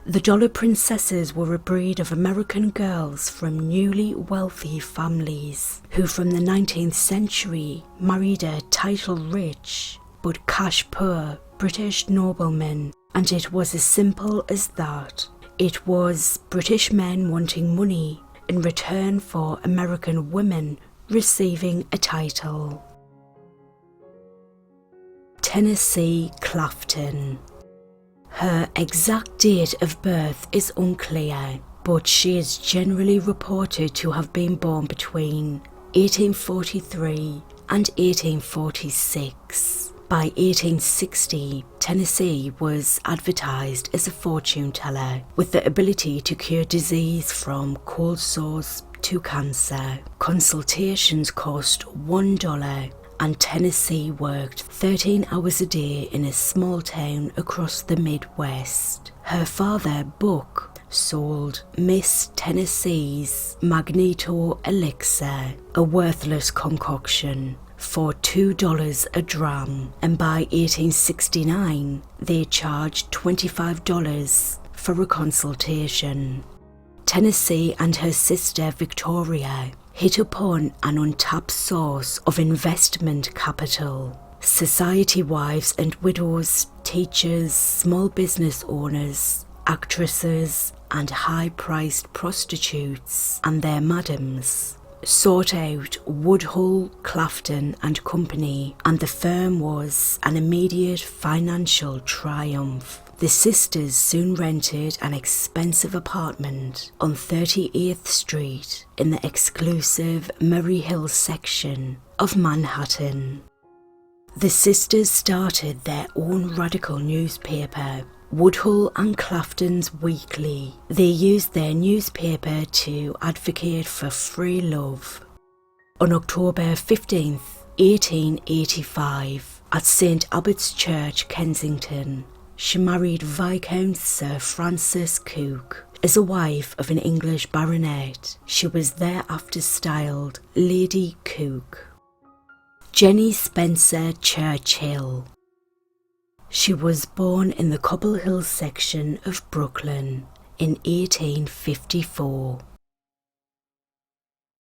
The Dollar Princesses were a breed of American girls from newly wealthy families who from the 19th century married a title-rich but cash-poor British nobleman, and it was as simple as that. It was British men wanting money in return for American women receiving a title. Tennessee Clafton. Her exact date of birth is unclear, but she is generally reported to have been born between 1843 and 1846. By 1860, Tennessee was advertised as a fortune teller with the ability to cure disease from cold sores to cancer. Consultations cost $1, and Tennessee worked 13 hours a day in a small town across the Midwest. Her father, Buck, sold Miss Tennessee's Magneto Elixir, a worthless concoction, for $2 a dram, and by 1869 they charged $25 for a consultation. Tennessee and her sister Victoria hit upon an untapped source of investment capital. Society wives and widows, teachers, small business owners, actresses, and high-priced prostitutes and their madams sought out Woodhull, Clafton and Company, and the firm was an immediate financial triumph. The sisters soon rented an expensive apartment on 38th Street in the exclusive Murray Hill section of Manhattan. The sisters started their own radical newspaper, Woodhull and Clafton's Weekly. They used their newspaper to advocate for free love. On October 15th, 1885, at St Abbott's Church, Kensington, she married Viscount Sir Francis Cooke. As a wife of an English baronet, she was thereafter styled Lady Cooke. Jennie Spencer-Churchill. She was born in the Cobble Hill section of Brooklyn in 1854.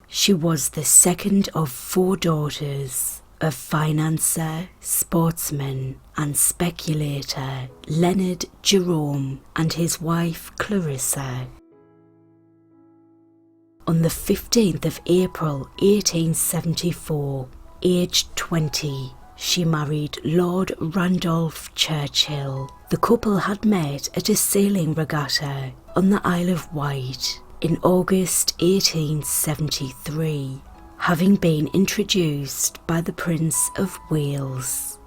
She was the second of 4 daughters of financier, sportsman and speculator Leonard Jerome and his wife Clarissa. On the 15th of April 1874, aged 20, she married Lord Randolph Churchill. The couple had met at a sailing regatta on the Isle of Wight in August 1873, having been introduced by the Prince of Wales.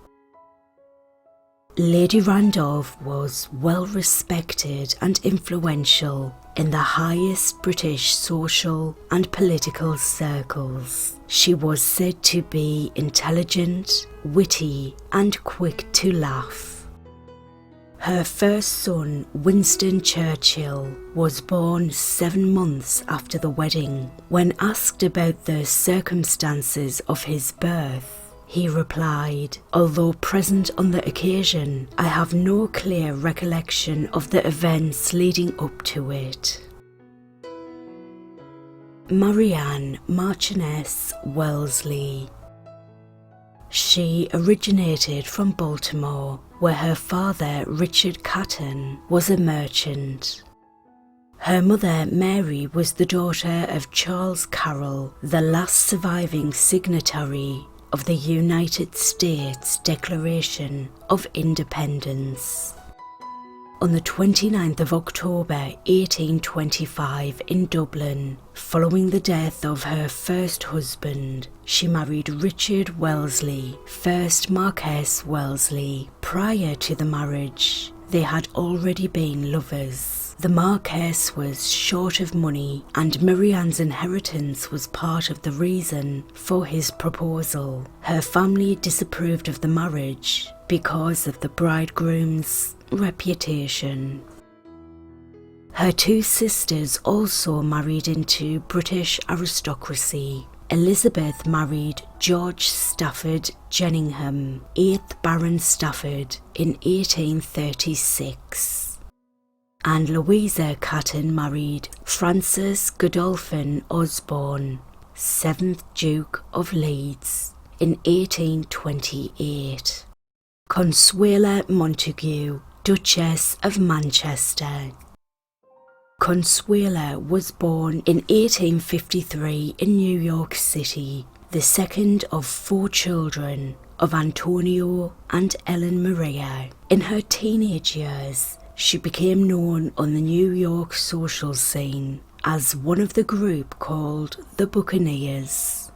Lady Randolph was well respected and influential in the highest British social and political circles. She was said to be intelligent, witty, and quick to laugh. Her first son, Winston Churchill, was born 7 months after the wedding. When asked about the circumstances of his birth, he replied, "Although present on the occasion, I have no clear recollection of the events leading up to it." Marianne, Marchioness, Wellesley. She originated from Baltimore, where her father, Richard Caton, was a merchant. Her mother, Mary, was the daughter of Charles Carroll, the last surviving signatory of the United States Declaration of Independence. On the 29th of October 1825 in Dublin, following the death of her first husband, she married Richard Wellesley, 1st Marquess Wellesley. Prior to the marriage, they had already been lovers. The Marquess was short of money, and Marianne's inheritance was part of the reason for his proposal. Her family disapproved of the marriage because of the bridegroom's reputation. Her 2 sisters also married into British aristocracy. Elizabeth married George Stafford Jenningham, 8th Baron Stafford, in 1836. and Louisa Caton married Francis Godolphin Osborne, 7th Duke of Leeds, in 1828. Consuela Montague, Duchess of Manchester. Consuela was born in 1853 in New York City, the second of 4 children of Antonio and Ellen Maria. In her teenage years, she became known on the New York social scene as one of the group called the Buccaneers.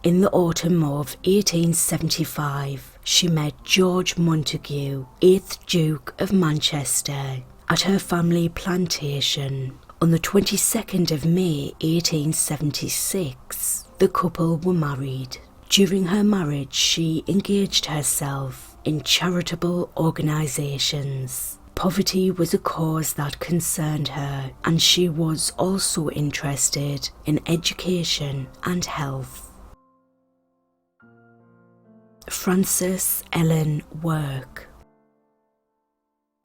In the autumn of 1875, she met George Montague, 8th Duke of Manchester, at her family plantation. On the 22nd of May 1876, the couple were married. During her marriage, she engaged herself in charitable organisations. Poverty was a cause that concerned her, and she was also interested in education and health. Frances Ellen Work.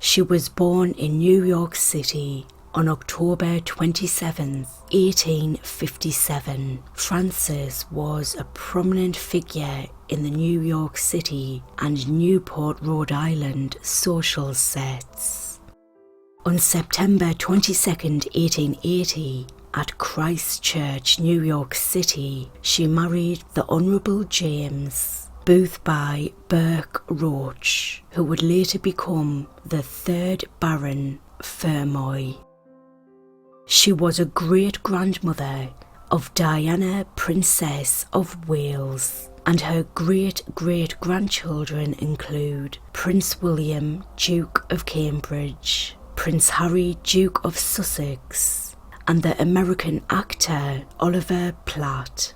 She was born in New York City on October 27, 1857. Frances was a prominent figure in the New York City and Newport, Rhode Island social sets. On September 22, 1880, at Christ Church, New York City, she married the Honourable James Boothby Burke Roach, who would later become the 3rd Baron Fermoy. She was a great-grandmother of Diana, Princess of Wales, and her great-great-grandchildren include Prince William, Duke of Cambridge, Prince Harry, Duke of Sussex, and the American actor Oliver Platt.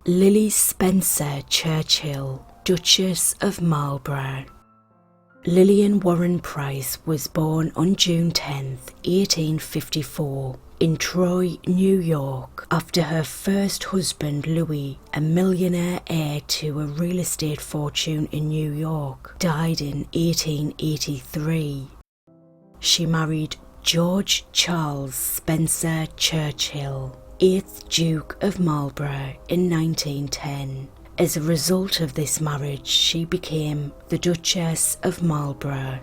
Lily Spencer-Churchill, Duchess of Marlborough. Lillian Warren Price was born on June 10, 1854, in Troy, New York, after her first husband Louis, a millionaire heir to a real estate fortune in New York, died in 1883. She married George Charles Spencer-Churchill, 8th Duke of Marlborough, in 1910. As a result of this marriage, she became the Duchess of Marlborough.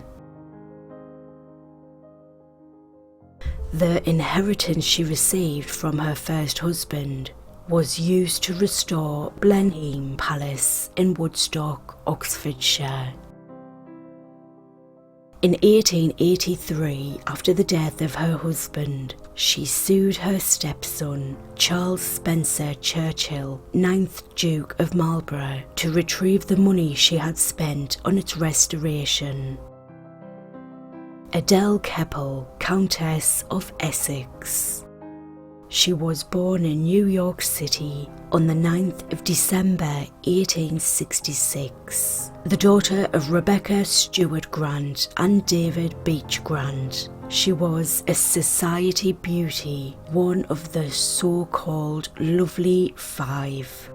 The inheritance she received from her first husband was used to restore Blenheim Palace in Woodstock, Oxfordshire. In 1883, after the death of her husband, she sued her stepson, Charles Spencer-Churchill, 9th Duke of Marlborough, to retrieve the money she had spent on its restoration. Adele Keppel, Countess of Essex. She was born in New York City on the 9th of December 1866, the daughter of Rebecca Stewart Grant and David Beach Grant. She was a society beauty, one of the so-called Lovely Five.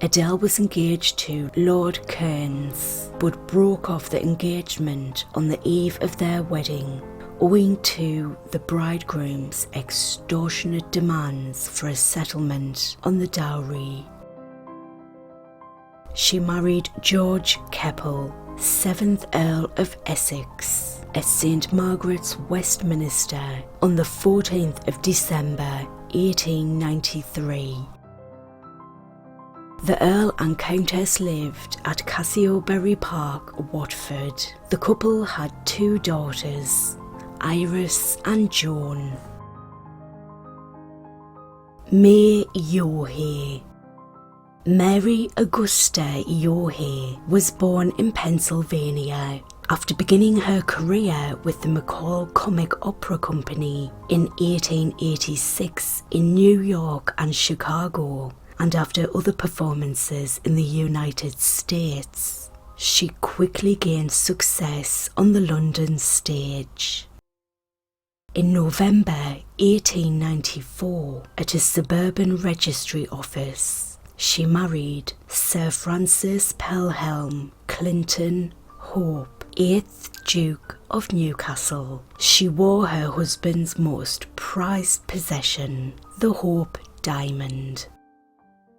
Adele was engaged to Lord Cairns, but broke off the engagement on the eve of their wedding, owing to the bridegroom's extortionate demands for a settlement on the dowry. She married George Keppel, 7th Earl of Essex, at St Margaret's, Westminster, on the 14th of December 1893. The Earl and Countess lived at Castleberry Park, Watford. The couple had 2 daughters, Iris and Joan. May Yohe. Mary Augusta Yohe was born in Pennsylvania. After beginning her career with the McCall Comic Opera Company in 1886 in New York and Chicago, and after other performances in the United States, she quickly gained success on the London stage. In November 1894, at a suburban registry office, she married Sir Francis Pelham Clinton Hope, 8th Duke of Newcastle. She wore her husband's most prized possession, the Hope diamond.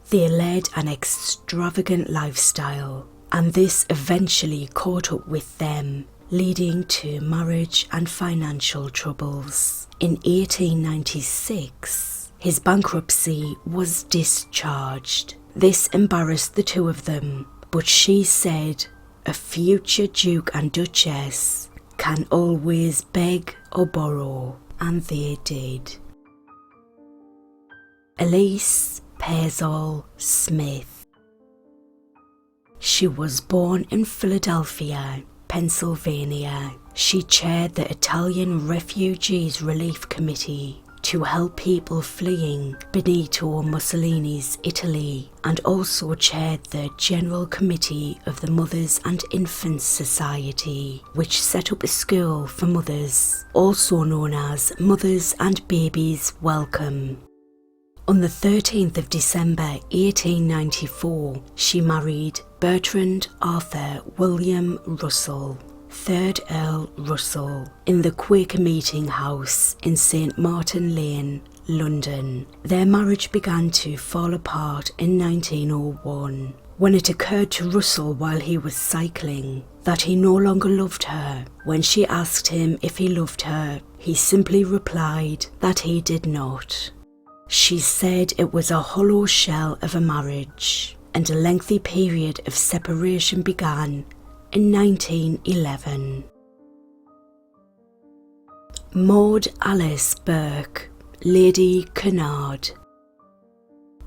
They led an extravagant lifestyle, and this eventually caught up with them, leading to marriage and financial troubles. In 1896, his bankruptcy was discharged. This embarrassed the two of them, but she said a future Duke and Duchess can always beg or borrow, and they did. Elise Pearsall Smith. She was born in Philadelphia, Pennsylvania. She chaired the Italian Refugees Relief Committee to help people fleeing Benito Mussolini's Italy, and also chaired the General Committee of the Mothers and Infants Society, which set up a school for mothers, also known as Mothers and Babies Welcome. On the 13th of December 1894, she married Bertrand Arthur William Russell, 3rd Earl Russell, in the Quaker Meeting House in St Martin Lane, London. Their marriage began to fall apart in 1901, when it occurred to Russell while he was cycling that he no longer loved her. When she asked him if he loved her, he simply replied that he did not. She said it was a hollow shell of a marriage, and a lengthy period of separation began in 1911. Maud Alice Burke, Lady Granard.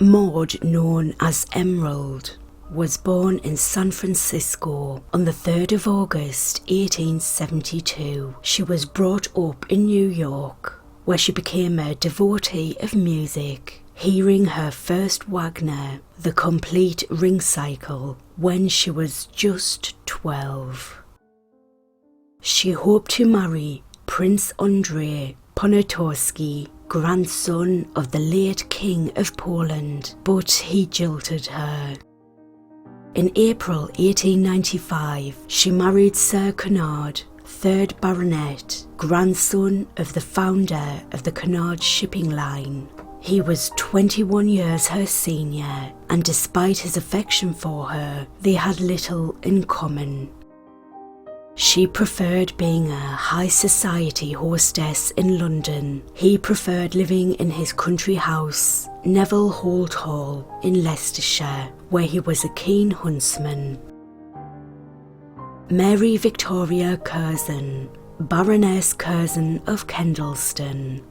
Maud, known as Emerald, was born in San Francisco on the 3rd of August 1872. She was brought up in New York, where she became a devotee of music, hearing her first Wagner, The Complete Ring Cycle, when she was just 12. She hoped to marry Prince Andrzej Poniatowski, grandson of the late King of Poland, but he jilted her. In April 1895, she married Sir Granard, 3rd Baronet, grandson of the founder of the Granard shipping line. He was 21 years her senior, and despite his affection for her, they had little in common. She preferred being a high society hostess in London. He preferred living in his country house, Neville Holt Hall, in Leicestershire, where he was a keen huntsman. Mary Victoria Curzon, Baroness Curzon of Kedleston.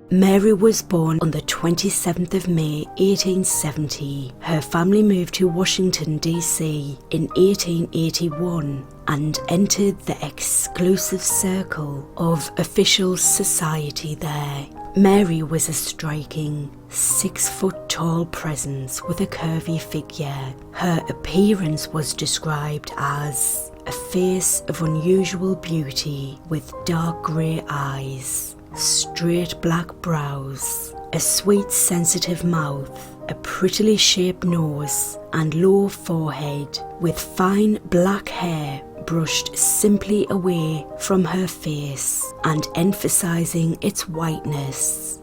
Mary was born on the 27th of May 1870. Her family moved to Washington, D.C. in 1881 and entered the exclusive circle of official society there. Mary was a striking 6-foot-tall presence with a curvy figure. Her appearance was described as a face of unusual beauty with dark grey eyes, straight black brows, a sweet sensitive mouth, a prettily shaped nose and low forehead, with fine black hair brushed simply away from her face and emphasising its whiteness.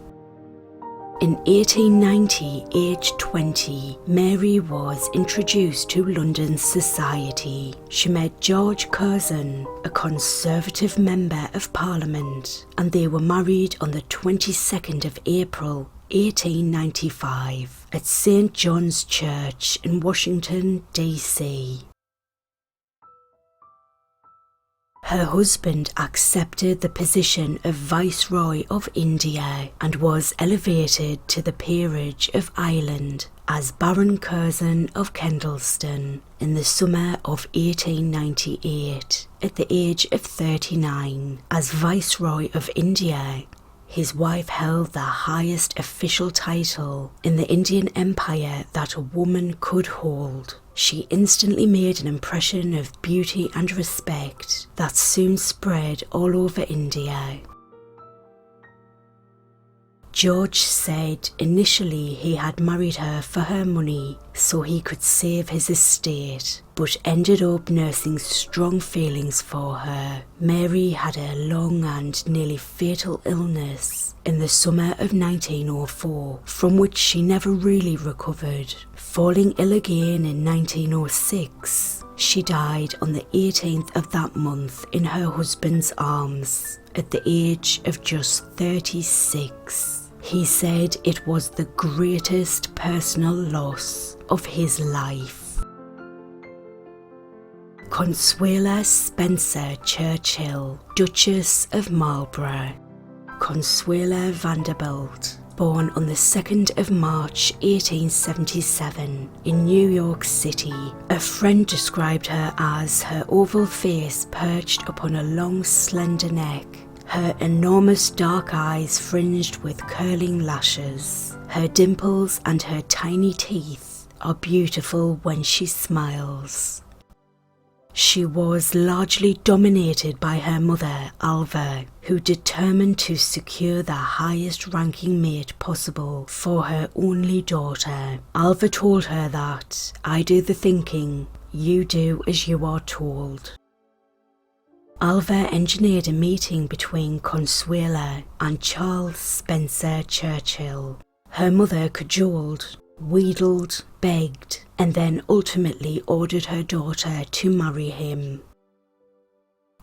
In 1890, aged 20, Mary was introduced to London society. She met George Curzon, a Conservative Member of Parliament, and they were married on the 22nd of April 1895 at St John's Church in Washington, D.C. Her husband accepted the position of Viceroy of India and was elevated to the peerage of Ireland as Baron Curzon of Kedleston in the summer of 1898 at the age of 39. As Viceroy of India, his wife held the highest official title in the Indian Empire that a woman could hold. She instantly made an impression of beauty and respect that soon spread all over India. George said initially he had married her for her money so he could save his estate, but ended up nursing strong feelings for her. Mary had a long and nearly fatal illness in the summer of 1904, from which she never really recovered. Falling ill again in 1906, she died on the 18th of that month in her husband's arms at the age of just 36. He said it was the greatest personal loss of his life. Consuela Spencer-Churchill, Duchess of Marlborough. Consuela Vanderbilt, born on the 2nd of March 1877 in New York City. A friend described her as her oval face perched upon a long slender neck, her enormous dark eyes fringed with curling lashes. Her dimples and her tiny teeth are beautiful when she smiles. She was largely dominated by her mother, Alva, who determined to secure the highest ranking mate possible for her only daughter. Alva told her that, "I do the thinking, you do as you are told." Alva engineered a meeting between Consuela and Charles Spencer-Churchill. Her mother cajoled, wheedled, begged, and then ultimately ordered her daughter to marry him.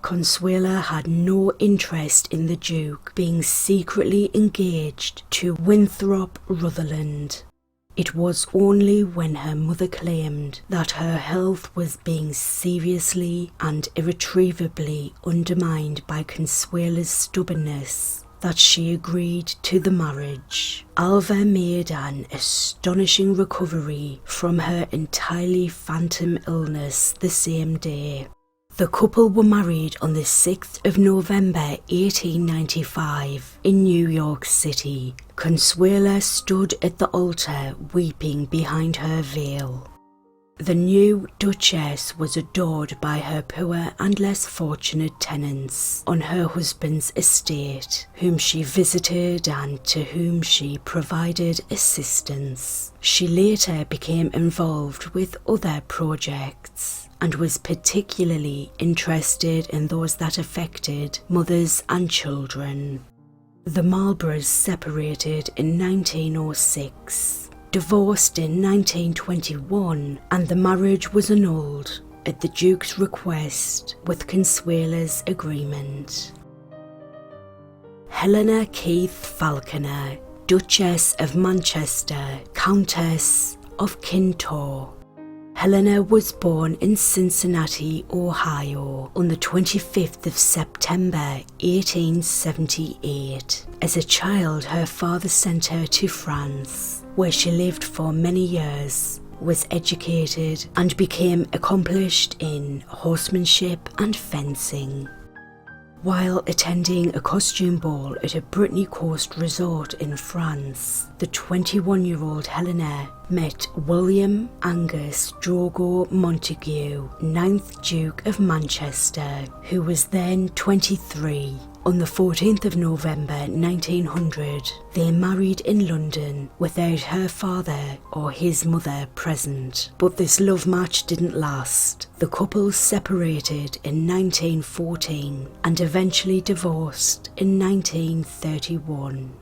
Consuela had no interest in the Duke being secretly engaged to Winthrop Rutherland. It was only when her mother claimed that her health was being seriously and irretrievably undermined by Consuela's stubbornness that she agreed to the marriage. Alva made an astonishing recovery from her entirely phantom illness the same day. The couple were married on the 6th of November 1895 in New York City. Consuela stood at the altar weeping behind her veil. The new Duchess was adored by her poor and less fortunate tenants on her husband's estate, whom she visited and to whom she provided assistance. She later became involved with other projects and was particularly interested in those that affected mothers and children. The Marlboroughs separated in 1906. Divorced in 1921, and the marriage was annulled at the Duke's request with Consuela's agreement. Helena Keith Falconer, Duchess of Manchester, Countess of Kintore. Helena was born in Cincinnati, Ohio, on the 25th of September 1878. As a child, her father sent her to France, where she lived for many years, was educated, and became accomplished in horsemanship and fencing. While attending a costume ball at a Brittany Coast resort in France, the 21-year-old Helena met William Angus Drogo Montague, 9th Duke of Manchester, who was then 23. On the 14th of November 1900, they married in London without her father or his mother present. But this love match didn't last. The couple separated in 1914 and eventually divorced in 1931.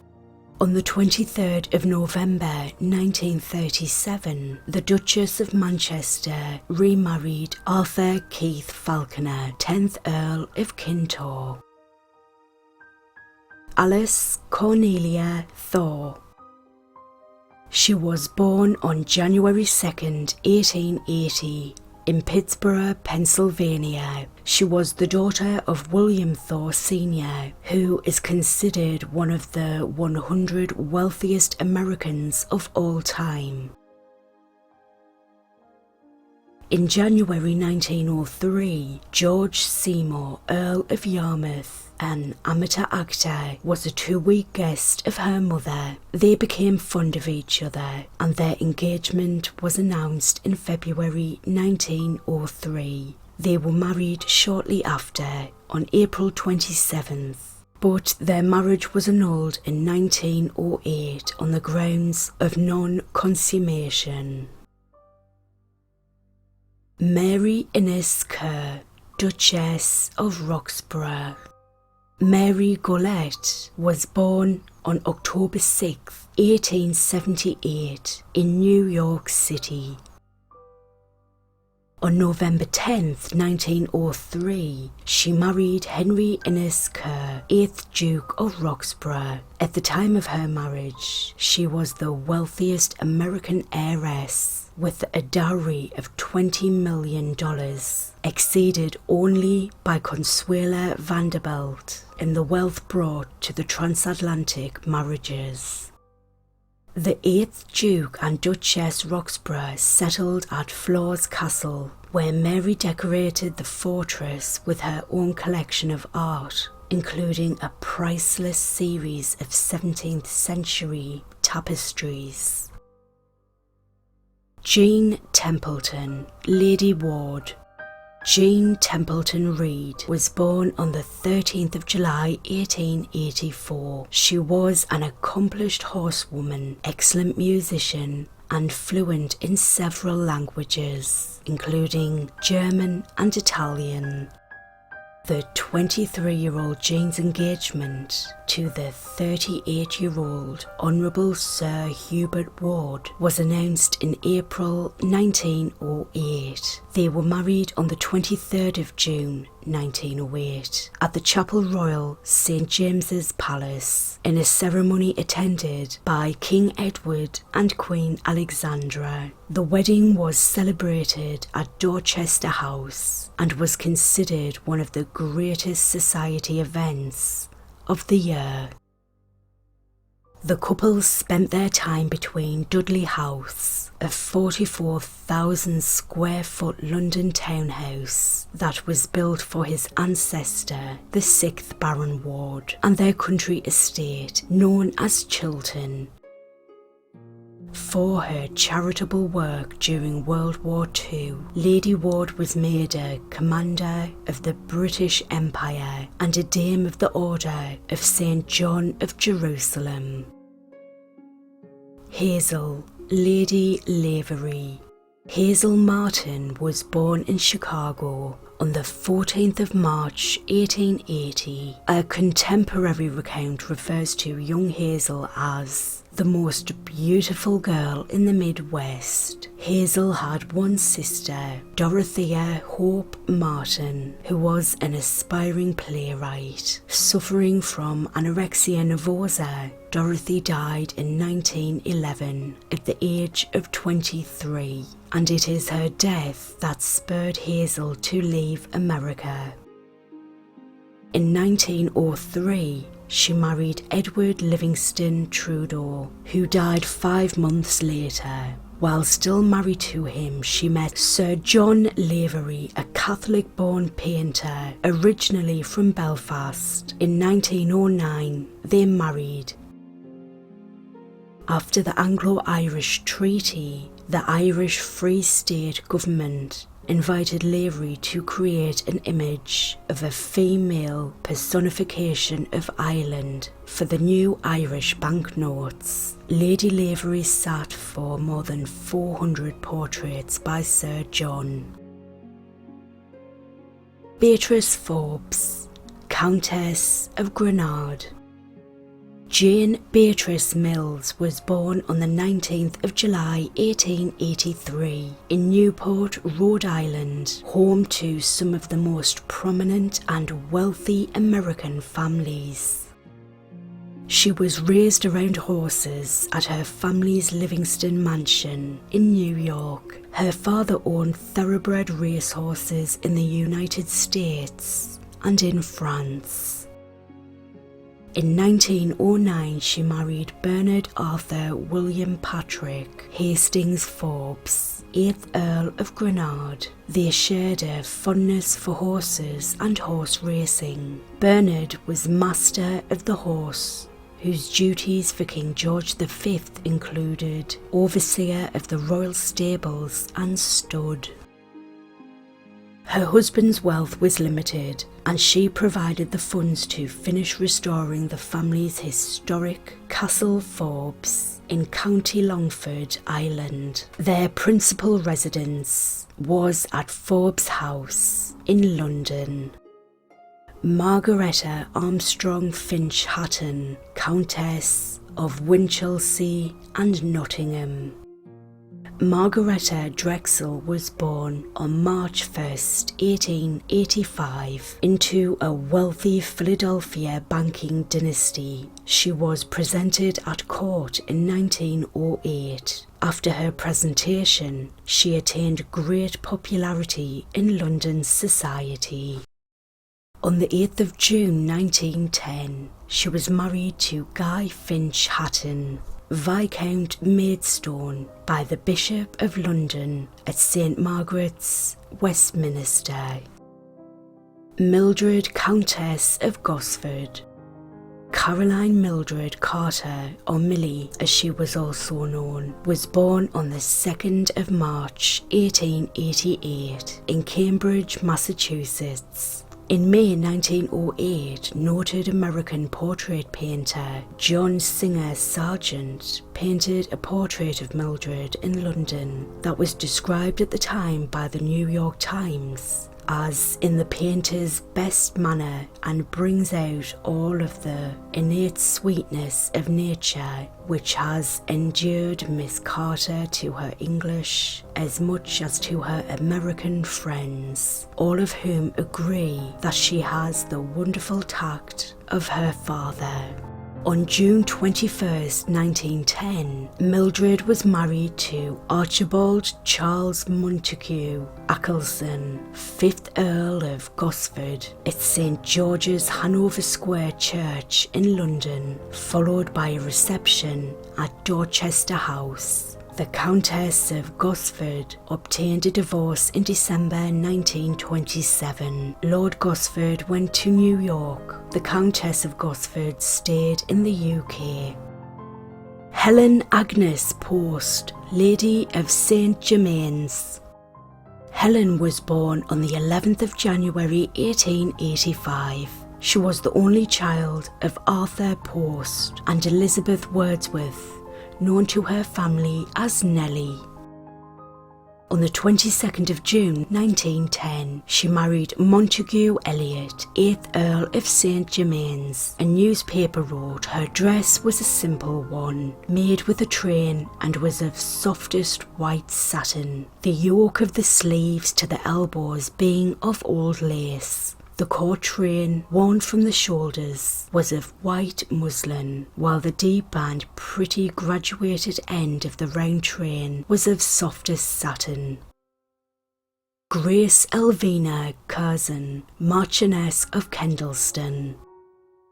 On the 23rd of November 1937, the Duchess of Manchester remarried Arthur Keith Falconer, 10th Earl of Kintore. Alice Cornelia Thor. She was born on January 2nd, 1880, in Pittsburgh, Pennsylvania. She was the daughter of William Thor Sr., who is considered one of the 100 wealthiest Americans of all time. In January 1903, George Seymour, Earl of Yarmouth, an amateur actor, was a 2-week guest of her mother. They became fond of each other, and their engagement was announced in February 1903. They were married shortly after, on April 27th. but their marriage was annulled in 1908 on the grounds of non-consummation. Mary Innes Kerr, Duchess of Roxburgh. Mary Goulette was born on October 6, 1878 in New York City. On November 10, 1903, she married Henry Innes Kerr, 8th Duke of Roxburgh. At the time of her marriage, she was the wealthiest American heiress, with a dowry of $20 million, exceeded only by Consuela Vanderbilt in the wealth brought to the transatlantic marriages. The 8th Duke and Duchess Roxburgh settled at Flores Castle, where Mary decorated the fortress with her own collection of art, including a priceless series of 17th century tapestries. Jean Templeton, Lady Ward. Jean Templeton Reid was born on the 13th of July 1884. She was an accomplished horsewoman, excellent musician, and fluent in several languages, including German and Italian. The 23-year-old Jean's engagement to the 38-year-old Honourable Sir Hubert Ward was announced in April 1908. They were married on the 23rd of June 1908 at the Chapel Royal, St James's Palace, in a ceremony attended by King Edward and Queen Alexandra. The wedding was celebrated at Dorchester House and was considered one of the greatest society events of the year. The couple spent their time between Dudley House, a 44,000 square foot London townhouse that was built for his ancestor, the 6th Baron Ward, and their country estate known as Chiltern. For her charitable work during World War II, Lady Ward was made a Commander of the British Empire and a Dame of the Order of St. John of Jerusalem. Hazel, Lady Lavery. Hazel Martin was born in Chicago on the 14th of March 1880. A contemporary recount refers to young Hazel as the most beautiful girl in the Midwest. Hazel had one sister, Dorothea Hope Martin, who was an aspiring playwright. Suffering from anorexia nervosa, Dorothy died in 1911 at the age of 23, and it is her death that spurred Hazel to leave America. In 1903, she married Edward Livingston Trudeau, who died 5 months later. While still married to him, she met Sir John Lavery, a Catholic-born painter, originally from Belfast. In 1909, they married. After the Anglo-Irish Treaty, the Irish Free State government invited Lavery to create an image of a female personification of Ireland for the new Irish banknotes. Lady Lavery sat for more than 400 portraits by Sir John. Beatrice Forbes, Countess of Granard. Jane Beatrice Mills was born on the 19th of July 1883 in Newport, Rhode Island, home to some of the most prominent and wealthy American families. She was raised around horses at her family's Livingston mansion in New York. Her father owned thoroughbred racehorses in the United States and in France. In 1909, she married Bernard Arthur William Patrick Hastings Forbes, 8th Earl of Granard. They shared a fondness for horses and horse racing. Bernard was Master of the Horse, whose duties for King George V included overseer of the royal stables and stud. Her husband's wealth was limited, and she provided the funds to finish restoring the family's historic Castle Forbes in County Longford, Ireland. Their principal residence was at Forbes House in London. Margaretta Armstrong Finch-Hatton, Countess of Winchilsea and Nottingham. Margaretta Drexel was born on March 1st, 1885, into a wealthy Philadelphia banking dynasty. She was presented at court in 1908. After her presentation, she attained great popularity in London society. On the 8th of June 1910, she was married to Guy Finch-Hatton, Viscount Maidstone, by the Bishop of London at St Margaret's, Westminster. Mildred, Countess of Gosford. Caroline Mildred Carter, or Millie as she was also known, was born on the 2nd of March 1888 in Cambridge, Massachusetts. In May 1908, noted American portrait painter John Singer Sargent painted a portrait of Mildred in London that was described at the time by the New York Times as in the painter's best manner and brings out all of the innate sweetness of nature which has endeared Miss Carter to her English as much as to her American friends, all of whom agree that she has the wonderful tact of her father. On June 21st, 1910, Mildred was married to Archibald Charles Montague Ackleson, 5th Earl of Gosford, at St George's Hanover Square Church in London, followed by a reception at Dorchester House. The Countess of Gosford obtained a divorce in December 1927. Lord Gosford went to New York. The Countess of Gosford stayed in the UK. Helen Agnes Post, Lady of St Germain's. Helen was born on the 11th of January 1885. She was the only child of Arthur Post and Elizabeth Wordsworth, known to her family as Nellie. On the 22nd of June 1910, she married Montague Elliot, 8th Earl of St Germain's. A newspaper wrote her dress was a simple one, made with a train and was of softest white satin, the yoke of the sleeves to the elbows being of old lace. The court train, worn from the shoulders, was of white muslin, while the deep and pretty graduated end of the round train was of softest satin. Grace Elvina Curzon, Marchioness of Kedleston.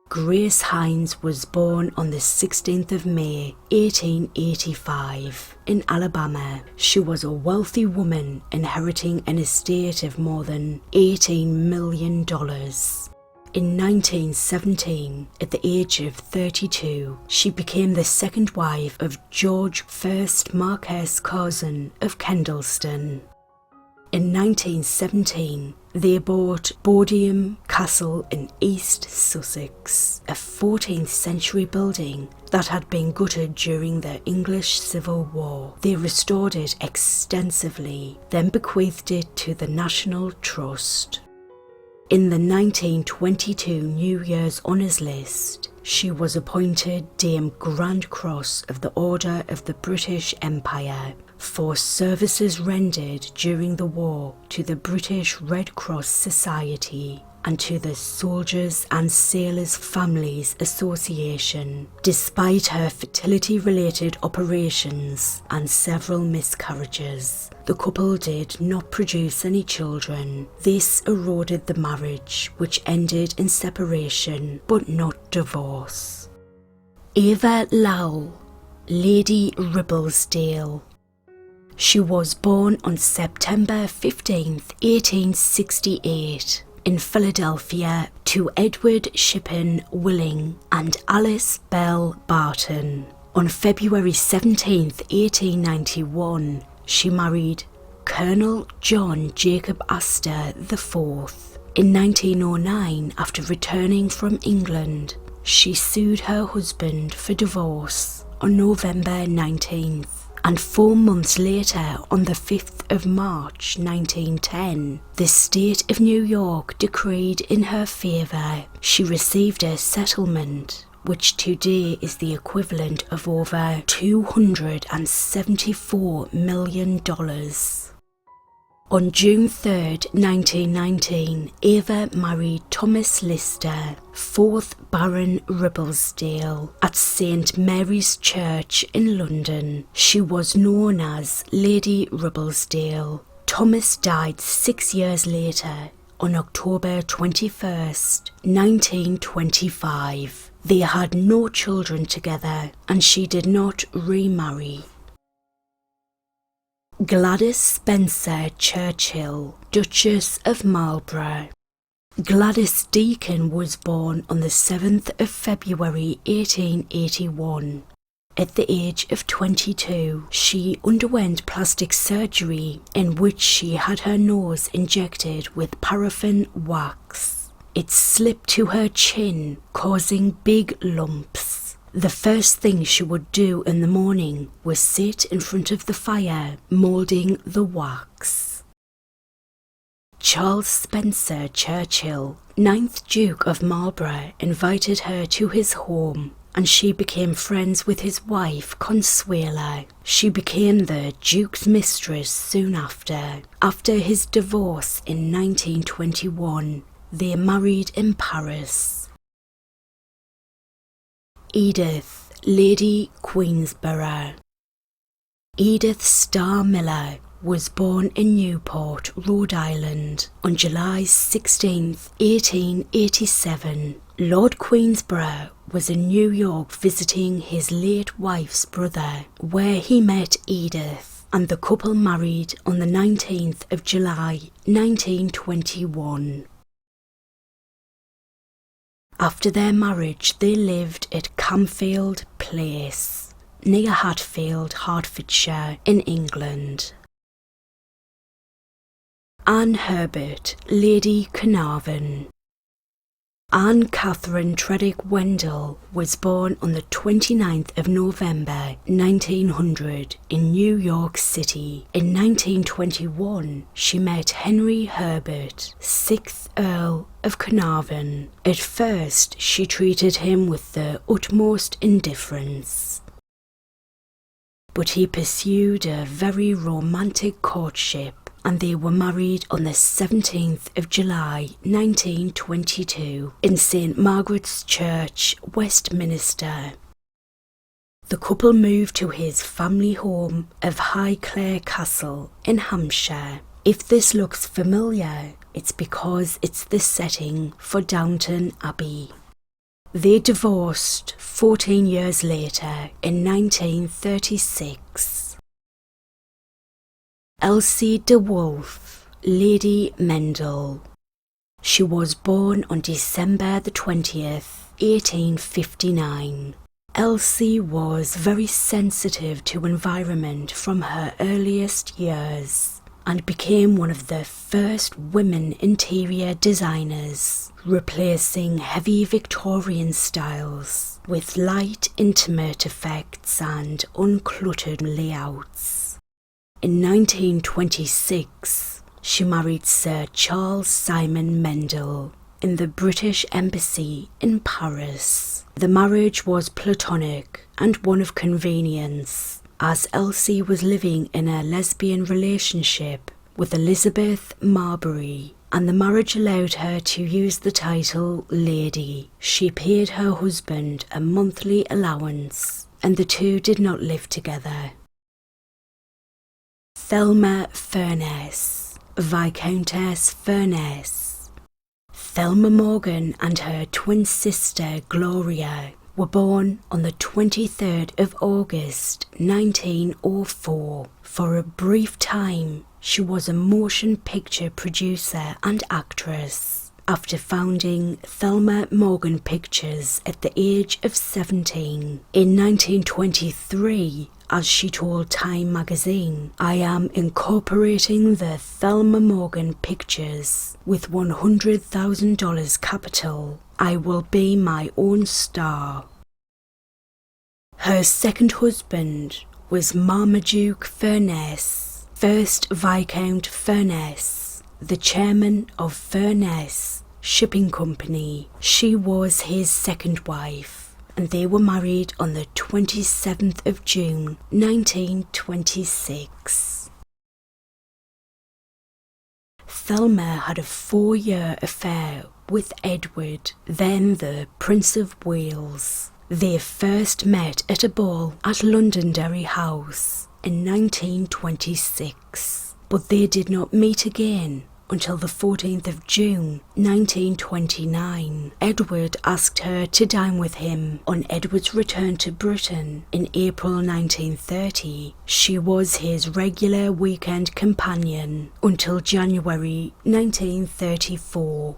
Grace Hines was born on the 16th of May, 1885, in Alabama. She was a wealthy woman inheriting an estate of more than $18 million. In 1917, at the age of 32, she became the second wife of George I Marquess Curzon of Kedleston. In 1917, they bought Bodiam Castle in East Sussex, a 14th century building that had been gutted during the English Civil War. They restored it extensively, then bequeathed it to the National Trust. In the 1922 New Year's Honours List, she was appointed Dame Grand Cross of the Order of the British Empire for services rendered during the war to the British Red Cross Society and to the Soldiers and Sailors Families Association. Despite her fertility-related operations and several miscarriages, the couple did not produce any children. This eroded the marriage, which ended in separation but not divorce. Ava Lowle, Lady Ribblesdale. She was born on September 15th, 1868, in Philadelphia to Edward Shippen Willing and Alice Bell Barton. On February 17th, 1891, she married Colonel John Jacob Astor IV. In 1909, after returning from England, she sued her husband for divorce on November 19th, and 4 months later, on the 5th of March 1910, the state of New York decreed in her favour. She received a settlement, which today is the equivalent of over $274 million. On June 3rd, 1919, Ava married Thomas Lister, 4th Baron Ribblesdale, at St Mary's Church in London. She was known as Lady Ribblesdale. Thomas died 6 years later, on October 21st, 1925. They had no children together, and she did not remarry. Gladys Spencer-Churchill, Duchess of Marlborough. Gladys Deacon was born on the 7th of February 1881. At the age of 22, she underwent plastic surgery in which she had her nose injected with paraffin wax. It slipped to her chin, causing big lumps. The first thing she would do in the morning was sit in front of the fire, moulding the wax. Charles Spencer-Churchill, 9th Duke of Marlborough, invited her to his home, and she became friends with his wife, Consuela. She became the Duke's mistress soon after. After his divorce in 1921, they married in Paris. Edith, Lady Queensborough. Edith Starr Miller was born in Newport, Rhode Island, on July 16, 1887. Lord Queensborough was in New York visiting his late wife's brother, where he met Edith, and the couple married on the 19th of July, 1921. After their marriage, they lived at Camfield Place, near Hatfield, Hertfordshire, in England. Anne Herbert, Lady Carnarvon. Anne Catherine Tredick Wendell was born on the 29th of November 1900 in New York City. In 1921, she met Henry Herbert, 6th Earl of Carnarvon. At first, she treated him with the utmost indifference, but he pursued a very romantic courtship, and they were married on the 17th of July 1922 in St Margaret's Church, Westminster. The couple moved to his family home of Highclere Castle in Hampshire. If this looks familiar, it's because it's the setting for Downton Abbey. They divorced 14 years later in 1936. Elsie de Wolfe, Lady Mendel. She was born on December the 20th, 1859. Elsie was very sensitive to environment from her earliest years and became one of the first women interior designers, replacing heavy Victorian styles with light, intimate effects and uncluttered layouts. In 1926, she married Sir Charles Simon Mendel in the British Embassy in Paris. The marriage was platonic and one of convenience, as Elsie was living in a lesbian relationship with Elizabeth Marbury, and the marriage allowed her to use the title Lady. She paid her husband a monthly allowance, and the two did not live together. Thelma Furness, Viscountess Furness. Thelma Morgan and her twin sister Gloria were born on the 23rd of August 1904. For a brief time, she was a motion picture producer and actress, after founding Thelma Morgan Pictures at the age of 17. In 1923, as she told Time magazine, "I am incorporating the Thelma Morgan pictures with $100,000 capital. I will be my own star." Her second husband was Marmaduke Furness, 1st Viscount Furness, the chairman of Furness Shipping Company. She was his second wife, and they were married on the 27th of June 1926. Thelma had a 4-year affair with Edward, then the Prince of Wales. They first met at a ball at Londonderry House in 1926, but they did not meet again until the 14th of June 1929. Edward asked her to dine with him on Edward's return to Britain in April 1930. She was his regular weekend companion until January 1934.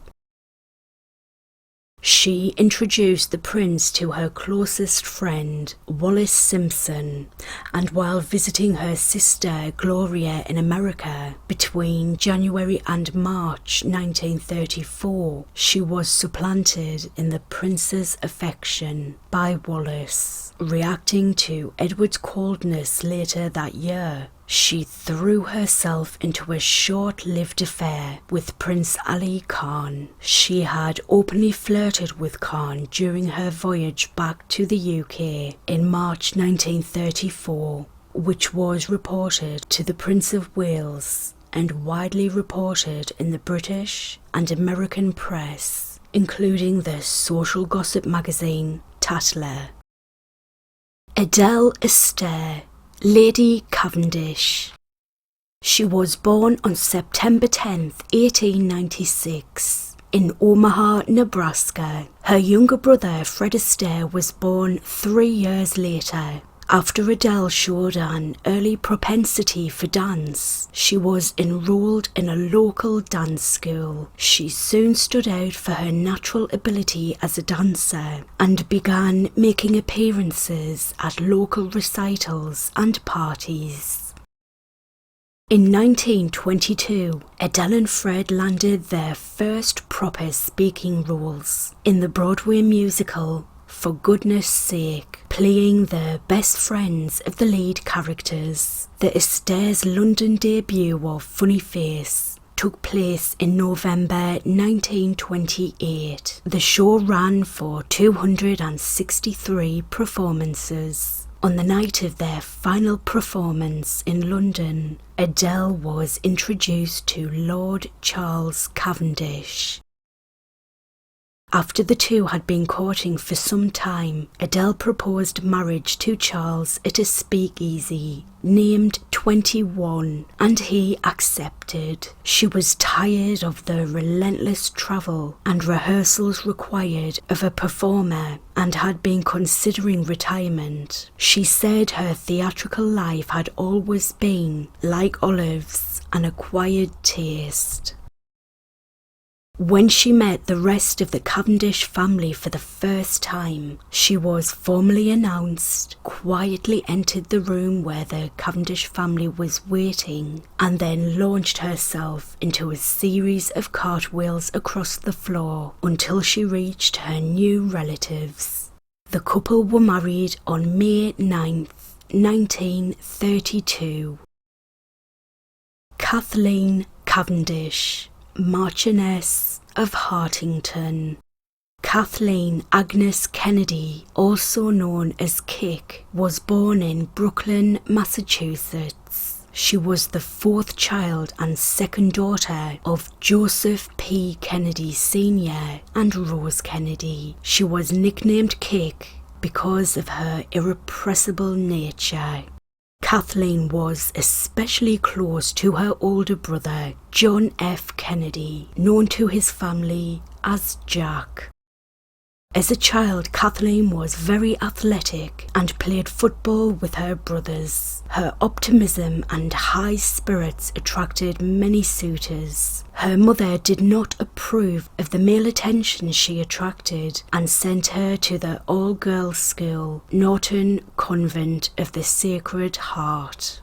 She introduced the prince to her closest friend, Wallis Simpson, and while visiting her sister Gloria in America between January and March 1934, she was supplanted in the prince's affection by Wallis. Reacting to Edward's coldness later that year, she threw herself into a short-lived affair with Prince Ali Khan. She had openly flirted with Khan during her voyage back to the UK in March 1934, which was reported to the Prince of Wales and widely reported in the British and American press, including the social gossip magazine Tatler. Adele Astere, Lady Cavendish. She was born on September 10, 1896, in Omaha, Nebraska. Her younger brother, Fred Astere, was born 3 years later. After Adele showed an early propensity for dance, she was enrolled in a local dance school. She soon stood out for her natural ability as a dancer and began making appearances at local recitals and parties. In 1922, Adele and Fred landed their first proper speaking roles in the Broadway musical For Goodness Sake, playing the best friends of the lead characters. The Asteres' London debut of Funny Face took place in November 1928. The show ran for 263 performances. On the night of their final performance in London, Adele was introduced to Lord Charles Cavendish. After the two had been courting for some time, Adele proposed marriage to Charles at a speakeasy named 21, and he accepted. She was tired of the relentless travel and rehearsals required of a performer and had been considering retirement. She said her theatrical life had always been, like Olive's, an acquired taste. When she met the rest of the Cavendish family for the first time, she was formally announced, quietly entered the room where the Cavendish family was waiting, and then launched herself into a series of cartwheels across the floor until she reached her new relatives. The couple were married on May 9th, 1932. Kathleen Cavendish, Marchioness of Hartington. Kathleen Agnes Kennedy, also known as Kick, was born in Brooklyn, Massachusetts. She was the fourth child and second daughter of Joseph P. Kennedy Sr. and Rose Kennedy. She was nicknamed Kick because of her irrepressible nature. Kathleen was especially close to her older brother, John F. Kennedy, known to his family as Jack. As a child, Kathleen was very athletic and played football with her brothers. Her optimism and high spirits attracted many suitors. Her mother did not approve of the male attention she attracted and sent her to the all-girls school, Norton Convent of the Sacred Heart.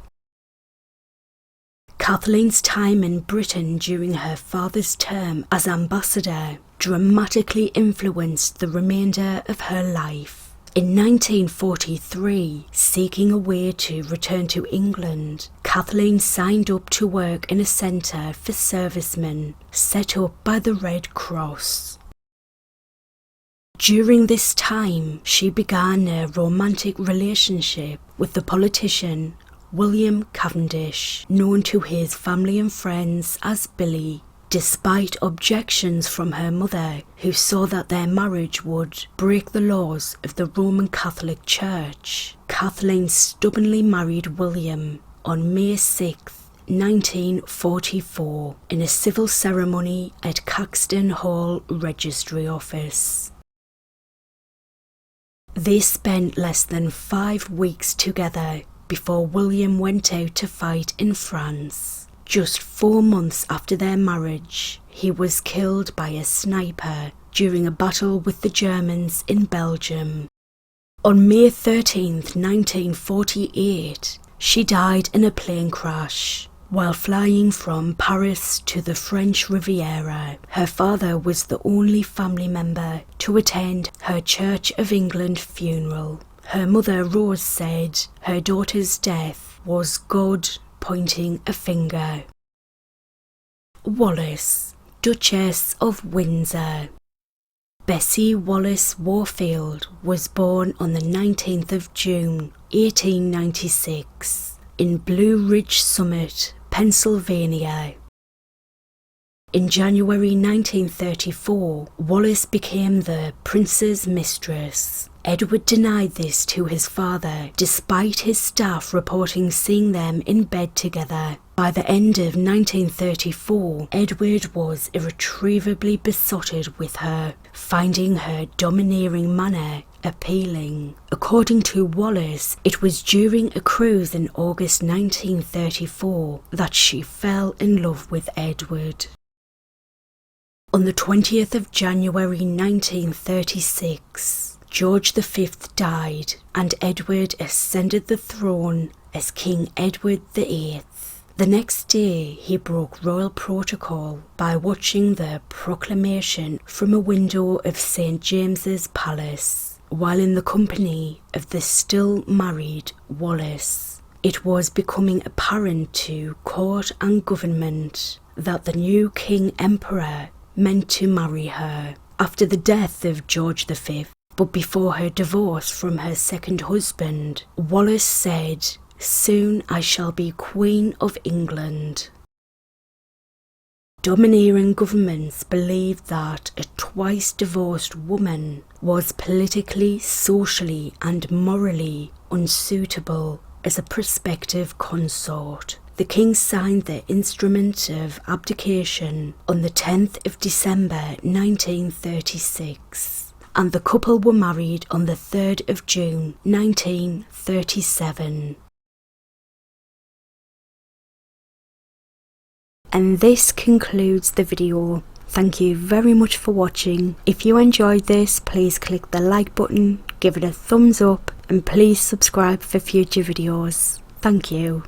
Kathleen's time in Britain during her father's term as ambassador dramatically influenced the remainder of her life. In 1943, seeking a way to return to England, Kathleen signed up to work in a centre for servicemen set up by the Red Cross. During this time, she began a romantic relationship with the politician William Cavendish, known to his family and friends as Billy. Despite objections from her mother, who saw that their marriage would break the laws of the Roman Catholic Church, Kathleen stubbornly married William on May 6, 1944, in a civil ceremony at Caxton Hall Registry Office. They spent less than 5 weeks together before William went out to fight in France. Just 4 months after their marriage, he was killed by a sniper during a battle with the Germans in Belgium. On May 13, 1948, she died in a plane crash while flying from Paris to the French Riviera. Her father was the only family member to attend her Church of England funeral. Her mother, Rose, said her daughter's death was God pointing a finger. Wallis, Duchess of Windsor. Bessie Wallace Warfield was born on the 19th of June 1896 in Blue Ridge Summit, Pennsylvania. In January 1934, Wallis became the Prince's mistress. Edward denied this to his father, despite his staff reporting seeing them in bed together. By the end of 1934, Edward was irretrievably besotted with her, finding her domineering manner appealing. According to Wallis, it was during a cruise in August 1934 that she fell in love with Edward. On the 20th of January 1936, George V died and Edward ascended the throne as King Edward VIII. The next day he broke royal protocol by watching the proclamation from a window of St. James's Palace, while in the company of the still married Wallis. It was becoming apparent to court and government that the new King Emperor meant to marry her. After the death of George V, but before her divorce from her second husband, Wallis said, "Soon I shall be Queen of England." Domineering governments believed that a twice-divorced woman was politically, socially and morally unsuitable as a prospective consort. The king signed the instrument of abdication on the 10th of December 1936, and the couple were married on the 3rd of June 1937. And this concludes the video. Thank you very much for watching. If you enjoyed this, please click the like button, give it a thumbs up, and please subscribe for future videos. Thank you.